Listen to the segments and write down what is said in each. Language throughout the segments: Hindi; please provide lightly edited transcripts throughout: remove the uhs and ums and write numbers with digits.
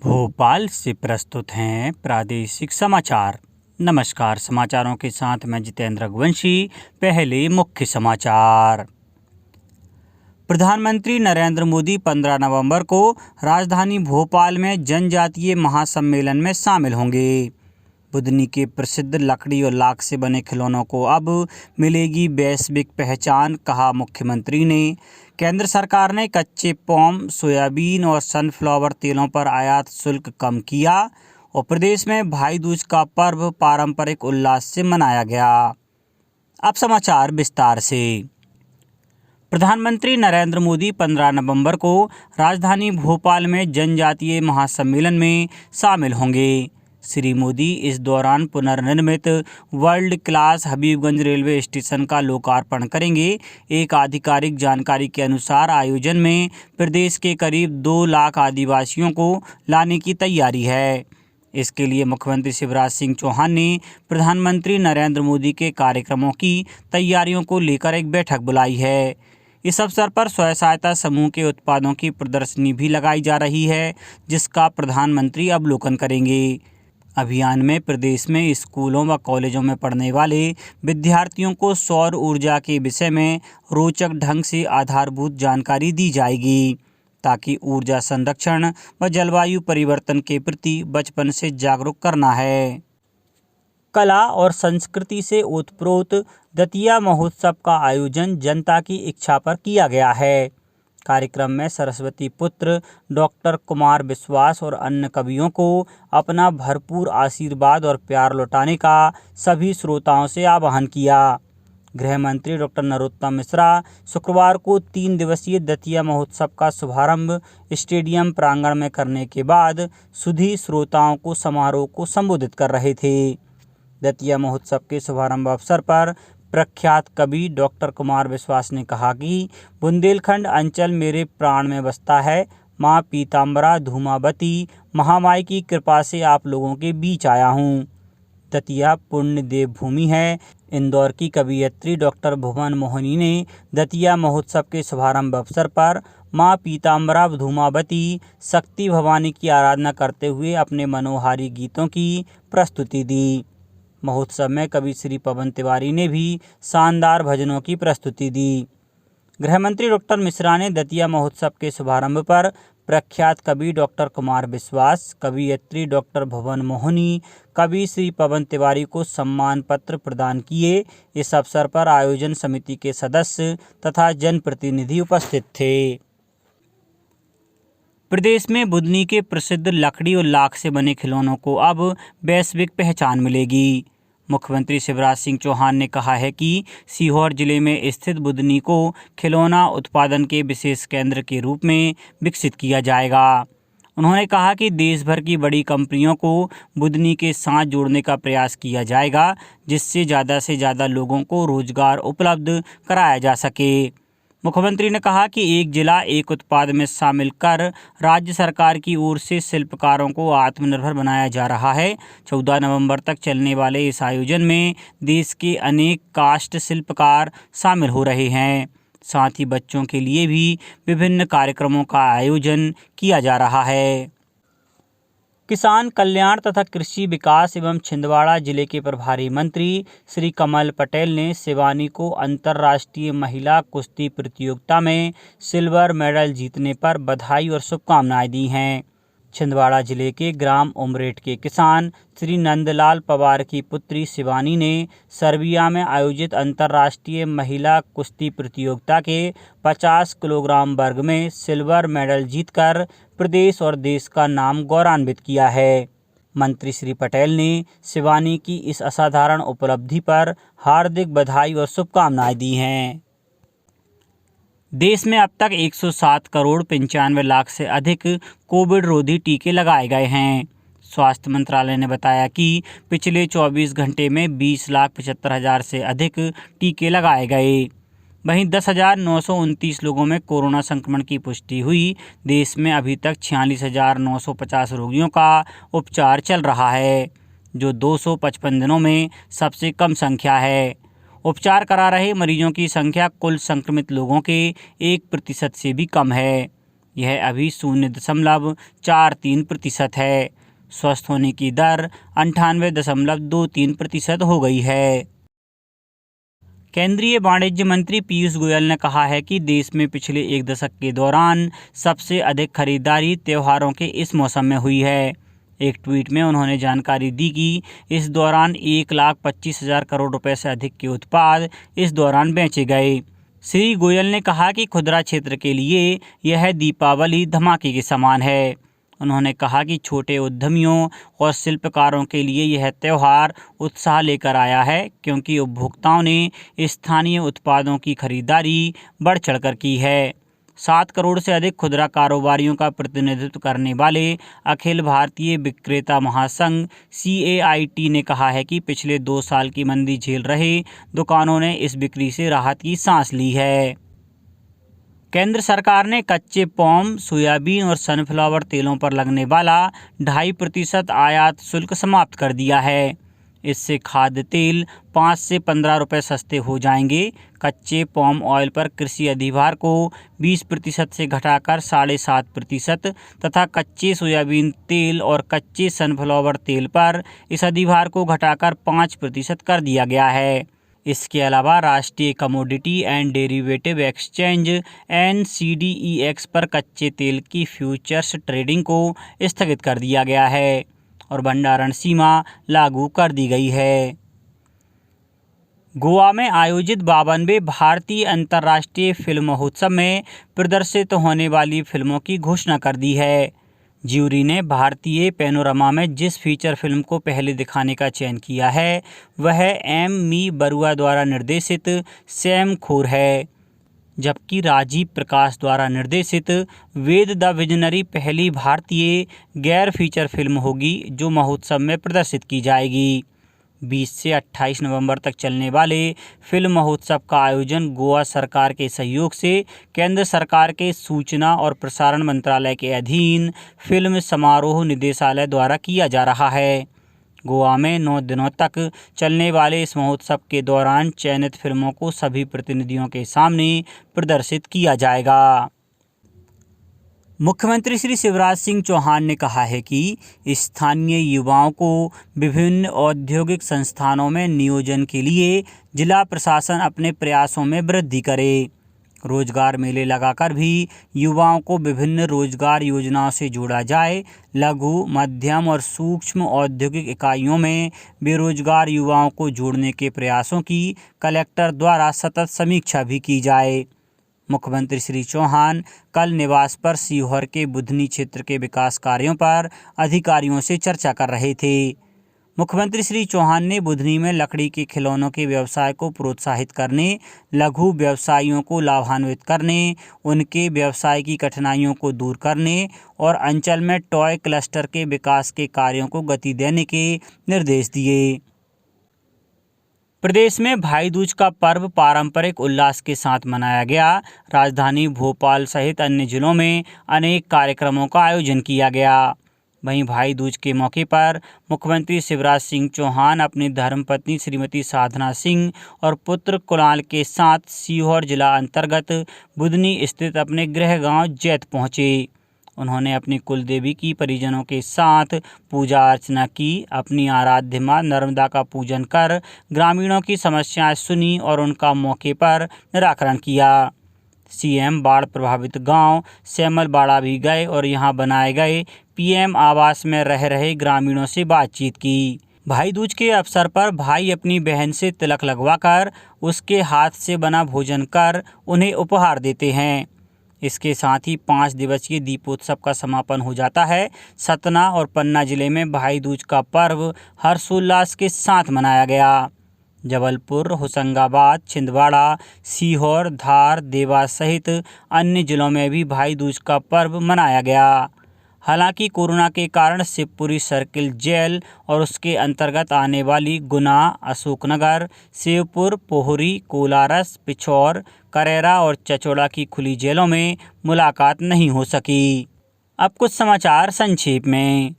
भोपाल से प्रस्तुत हैं प्रादेशिक समाचार। नमस्कार, समाचारों के साथ मैं जितेंद्र रघुवंशी। पहले मुख्य समाचार। प्रधानमंत्री नरेंद्र मोदी 15 नवंबर को राजधानी भोपाल में जनजातीय महासम्मेलन में शामिल होंगे। बुदनी के प्रसिद्ध लकड़ी और लाख से बने खिलौनों को अब मिलेगी वैश्विक पहचान, कहा मुख्यमंत्री ने। केंद्र सरकार ने कच्चे पॉम, सोयाबीन और सनफ्लावर तेलों पर आयात शुल्क कम किया और प्रदेश में भाई दूज का पर्व पारंपरिक उल्लास से मनाया गया। अब समाचार विस्तार से। प्रधानमंत्री नरेंद्र मोदी 15 नवंबर को राजधानी भोपाल में जनजातीय महासम्मेलन में शामिल होंगे। श्री मोदी इस दौरान पुनर्निर्मित world class Habibganj railway station का लोकार्पण करेंगे। एक आधिकारिक जानकारी के अनुसार आयोजन में प्रदेश के करीब 2 लाख आदिवासियों को लाने की तैयारी है। इसके लिए मुख्यमंत्री शिवराज सिंह चौहान ने प्रधानमंत्री नरेंद्र मोदी के कार्यक्रमों की तैयारियों को लेकर एक बैठक बुलाई है। इस अवसर पर स्वयं सहायता समूह के उत्पादों की प्रदर्शनी भी लगाई जा रही है, जिसका प्रधानमंत्री अवलोकन करेंगे। अभियान में प्रदेश में स्कूलों व कॉलेजों में पढ़ने वाले विद्यार्थियों को सौर ऊर्जा के विषय में रोचक ढंग से आधारभूत जानकारी दी जाएगी, ताकि ऊर्जा संरक्षण व जलवायु परिवर्तन के प्रति बचपन से जागरूक करना है। कला और संस्कृति से ओतप्रोत दतिया महोत्सव का आयोजन जनता की इच्छा पर किया गया है। कार्यक्रम में सरस्वती पुत्र डॉक्टर कुमार विश्वास और अन्य कवियों को अपना भरपूर आशीर्वाद और प्यार लौटाने का सभी श्रोताओं से आह्वान किया। गृह मंत्री डॉक्टर नरोत्तम मिश्रा शुक्रवार को 3 दिवसीय दतिया महोत्सव का शुभारंभ स्टेडियम प्रांगण में करने के बाद सुधी श्रोताओं को समारोह को संबोधित कर रहे थे। दतिया महोत्सव के शुभारंभ अवसर पर प्रख्यात कवि डॉक्टर कुमार विश्वास ने कहा कि बुंदेलखंड अंचल मेरे प्राण में बसता है। माँ पीताम्बरा धूमावती महामाई की कृपा से आप लोगों के बीच आया हूँ। दतिया पुण्य देवभूमि है। इंदौर की कवियत्री डॉक्टर भुवन मोहिनी ने दतिया महोत्सव के शुभारंभ अवसर पर माँ पीताम्बरा धूमावती शक्ति भवानी की आराधना करते हुए अपने मनोहारी गीतों की प्रस्तुति दी। महोत्सव में कवि श्री पवन तिवारी ने भी शानदार भजनों की प्रस्तुति दी। गृह मंत्री डॉक्टर मिश्रा ने दतिया महोत्सव के शुभारंभ पर प्रख्यात कवि डॉक्टर कुमार विश्वास, कवियत्री डॉक्टर भुवन मोहिनी, कवि श्री पवन तिवारी को सम्मान पत्र प्रदान किए। इस अवसर पर आयोजन समिति के सदस्य तथा जनप्रतिनिधि उपस्थित थे। प्रदेश में बुदनी के प्रसिद्ध लकड़ी और लाख से बने खिलौनों को अब वैश्विक पहचान मिलेगी। मुख्यमंत्री शिवराज सिंह चौहान ने कहा है कि सीहोर जिले में स्थित बुदनी को खिलौना उत्पादन के विशेष केंद्र के रूप में विकसित किया जाएगा। उन्होंने कहा कि देश भर की बड़ी कंपनियों को बुदनी के साथ जोड़ने का प्रयास किया जाएगा, जिससे ज़्यादा से ज़्यादा लोगों को रोजगार उपलब्ध कराया जा सके। मुख्यमंत्री ने कहा कि एक जिला एक उत्पाद में शामिल कर राज्य सरकार की ओर से शिल्पकारों को आत्मनिर्भर बनाया जा रहा है। 14 नवंबर तक चलने वाले इस आयोजन में देश के अनेक काष्ठ शिल्पकार शामिल हो रहे हैं। साथ ही बच्चों के लिए भी विभिन्न कार्यक्रमों का आयोजन किया जा रहा है। किसान कल्याण तथा कृषि विकास एवं छिंदवाड़ा जिले के प्रभारी मंत्री श्री कमल पटेल ने शिवानी को अंतर्राष्ट्रीय महिला कुश्ती प्रतियोगिता में सिल्वर मेडल जीतने पर बधाई और शुभकामनाएं दी हैं। छिंदवाड़ा जिले के ग्राम उमरेठ के किसान श्री नंदलाल पवार की पुत्री शिवानी ने सर्बिया में आयोजित अंतर्राष्ट्रीय महिला कुश्ती प्रतियोगिता के 50 किलोग्राम वर्ग में सिल्वर मेडल जीतकर प्रदेश और देश का नाम गौरवान्वित किया है। मंत्री श्री पटेल ने शिवानी की इस असाधारण उपलब्धि पर हार्दिक बधाई और शुभकामनाएं दी हैं। देश में अब तक 107 करोड़ 95 लाख से अधिक कोविड रोधी टीके लगाए गए हैं। स्वास्थ्य मंत्रालय ने बताया कि पिछले 24 घंटे में 20,75,000 से अधिक टीके लगाए गए। वहीं 10,929 लोगों में कोरोना संक्रमण की पुष्टि हुई। देश में अभी तक 46,950 रोगियों का उपचार चल रहा है, जो 255 दिनों में सबसे कम संख्या है। उपचार करा रहे मरीजों की संख्या कुल संक्रमित लोगों के 1% से भी कम है। यह अभी 0.43% है। स्वस्थ होने की दर 98.23% हो गई है। केंद्रीय वाणिज्य मंत्री पीयूष गोयल ने कहा है कि देश में पिछले एक दशक के दौरान सबसे अधिक खरीदारी त्योहारों के इस मौसम में हुई है। एक ट्वीट में उन्होंने जानकारी दी कि इस दौरान 1,25,000 करोड़ रुपए से अधिक के उत्पाद इस दौरान बेचे गए। श्री गोयल ने कहा कि खुदरा क्षेत्र के लिए यह दीपावली धमाके के समान है। उन्होंने कहा कि छोटे उद्यमियों और शिल्पकारों के लिए यह त्यौहार उत्साह लेकर आया है, क्योंकि उपभोक्ताओं ने स्थानीय उत्पादों की खरीदारी बढ़ चढ़कर की है। 7 करोड़ से अधिक खुदरा कारोबारियों का प्रतिनिधित्व करने वाले अखिल भारतीय विक्रेता महासंघ CAIT ने कहा है कि पिछले 2 साल की मंदी झेल रहे दुकानों ने इस बिक्री से राहत की सांस ली है। केंद्र सरकार ने कच्चे पॉम, सोयाबीन और सनफ्लावर तेलों पर लगने वाला 2.5% आयात शुल्क समाप्त कर दिया है। इससे खाद्य तेल 5 से 15 रुपये सस्ते हो जाएंगे। कच्चे पॉम ऑयल पर कृषि अधिभार को 20% से घटाकर 7.5% तथा कच्चे सोयाबीन तेल और कच्चे सनफ्लावर तेल पर इस अधिभार को घटाकर 5% कर दिया गया है। इसके अलावा राष्ट्रीय commodity and derivative exchange NCDEX पर कच्चे तेल की फ्यूचर्स ट्रेडिंग को स्थगित कर दिया गया है और भंडारण सीमा लागू कर दी गई है। गोवा में आयोजित 52वें भारतीय अंतर्राष्ट्रीय फिल्म महोत्सव में प्रदर्शित होने वाली फिल्मों की घोषणा कर दी है। ज्यूरी ने भारतीय पैनोरमा में जिस फीचर फिल्म को पहले दिखाने का चयन किया है वह M. बरुआ द्वारा निर्देशित सैम खोर है, जबकि राजीव प्रकाश द्वारा निर्देशित वेद द विजनरी पहली भारतीय गैर फीचर फिल्म होगी जो महोत्सव में प्रदर्शित की जाएगी। 20 से 28 नवंबर तक चलने वाले फिल्म महोत्सव का आयोजन गोवा सरकार के सहयोग से केंद्र सरकार के सूचना और प्रसारण मंत्रालय के अधीन फिल्म समारोह निदेशालय द्वारा किया जा रहा है। गोवा में 9 दिनों तक चलने वाले इस महोत्सव के दौरान चयनित फिल्मों को सभी प्रतिनिधियों के सामने प्रदर्शित किया जाएगा। मुख्यमंत्री श्री शिवराज सिंह चौहान ने कहा है कि स्थानीय युवाओं को विभिन्न औद्योगिक संस्थानों में नियोजन के लिए जिला प्रशासन अपने प्रयासों में वृद्धि करे। रोजगार मेले लगाकर भी युवाओं को विभिन्न रोजगार योजनाओं से जोड़ा जाए। लघु, मध्यम और सूक्ष्म औद्योगिक इकाइयों में बेरोजगार युवाओं को जोड़ने के प्रयासों की कलेक्टर द्वारा सतत समीक्षा भी की जाए। मुख्यमंत्री श्री चौहान कल निवास पर सीहोर के बुधनी क्षेत्र के विकास कार्यों पर अधिकारियों से चर्चा कर रहे थे। मुख्यमंत्री श्री चौहान ने बुधनी में लकड़ी के खिलौनों के व्यवसाय को प्रोत्साहित करने, लघु व्यवसायियों को लाभान्वित करने, उनके व्यवसाय की कठिनाइयों को दूर करने और अंचल में टॉय क्लस्टर के विकास के कार्यों को गति देने के निर्देश दिए। प्रदेश में भाई दूज का पर्व पारंपरिक उल्लास के साथ मनाया गया। राजधानी भोपाल सहित अन्य जिलों में अनेक कार्यक्रमों का आयोजन किया गया। वहीं भाई दूज के मौके पर मुख्यमंत्री शिवराज सिंह चौहान अपनी धर्मपत्नी श्रीमती साधना सिंह और पुत्र कुणाल के साथ सीहोर जिला अंतर्गत बुधनी स्थित अपने गृह गांव जैत पहुंचे। उन्होंने अपनी कुल देवी की परिजनों के साथ पूजा अर्चना की। अपनी आराध्य मां नर्मदा का पूजन कर ग्रामीणों की समस्याएं सुनी और उनका मौके पर निराकरण किया। CM बाढ़ प्रभावित गांव सैमलबाड़ा भी गए और यहां बनाए गए PM आवास में रह रहे ग्रामीणों से बातचीत की। भाई दूज के अवसर पर भाई अपनी बहन से तिलक लगवाकर उसके हाथ से बना भोजन कर उन्हें उपहार देते हैं। इसके साथ ही 5 दिवसीय दीपोत्सव का समापन हो जाता है। सतना और पन्ना जिले में भाई दूज का पर्व हर्षोल्लास के साथ मनाया गया। जबलपुर, होशंगाबाद, छिंदवाड़ा, सीहोर, धार, देवास सहित अन्य जिलों में भी भाई दूज का पर्व मनाया गया। हालांकि कोरोना के कारण शिवपुरी सर्किल जेल और उसके अंतर्गत आने वाली गुना, अशोकनगर, शिवपुर, पोहरी, कोलारस, पिछौर, करेरा और चचौड़ा की खुली जेलों में मुलाकात नहीं हो सकी। अब कुछ समाचार संक्षेप में।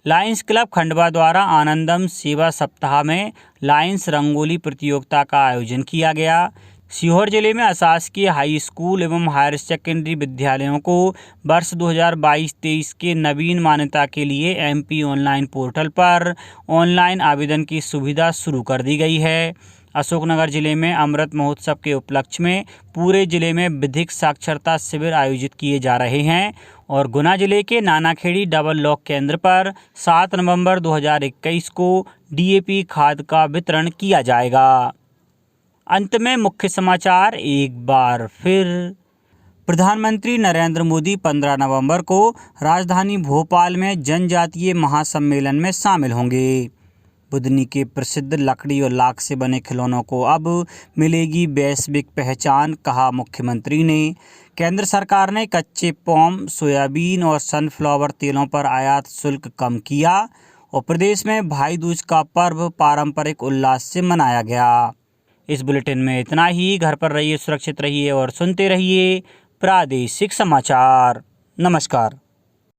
लायंस क्लब खंडवा द्वारा आनंदम सेवा सप्ताह में लायंस रंगोली प्रतियोगिता का आयोजन किया गया। सीहोर जिले में अशासकीय हाई स्कूल एवं हायर सेकेंडरी विद्यालयों को वर्ष 2022-23 के नवीन मान्यता के लिए एमपी ऑनलाइन पोर्टल पर ऑनलाइन आवेदन की सुविधा शुरू कर दी गई है। अशोकनगर जिले में अमृत महोत्सव के उपलक्ष्य में पूरे जिले में विधिक साक्षरता शिविर आयोजित किए जा रहे हैं और गुना जिले के नानाखेड़ी डबल लॉक केंद्र पर 7 नवंबर 2021 को डीएपी खाद का वितरण किया जाएगा। अंत में मुख्य समाचार एक बार फिर। प्रधानमंत्री नरेंद्र मोदी 15 नवंबर को राजधानी भोपाल में जनजातीय महासम्मेलन में शामिल होंगे। बुदनी के प्रसिद्ध लकड़ी और लाख से बने खिलौनों को अब मिलेगी वैश्विक पहचान, कहा मुख्यमंत्री ने। केंद्र सरकार ने कच्चे पॉम, सोयाबीन और सनफ्लावर तेलों पर आयात शुल्क कम किया और प्रदेश में भाई दूज का पर्व पारंपरिक उल्लास से मनाया गया। इस बुलेटिन में इतना ही। घर पर रहिए, सुरक्षित रहिए और सुनते रहिए प्रादेशिक समाचार। नमस्कार।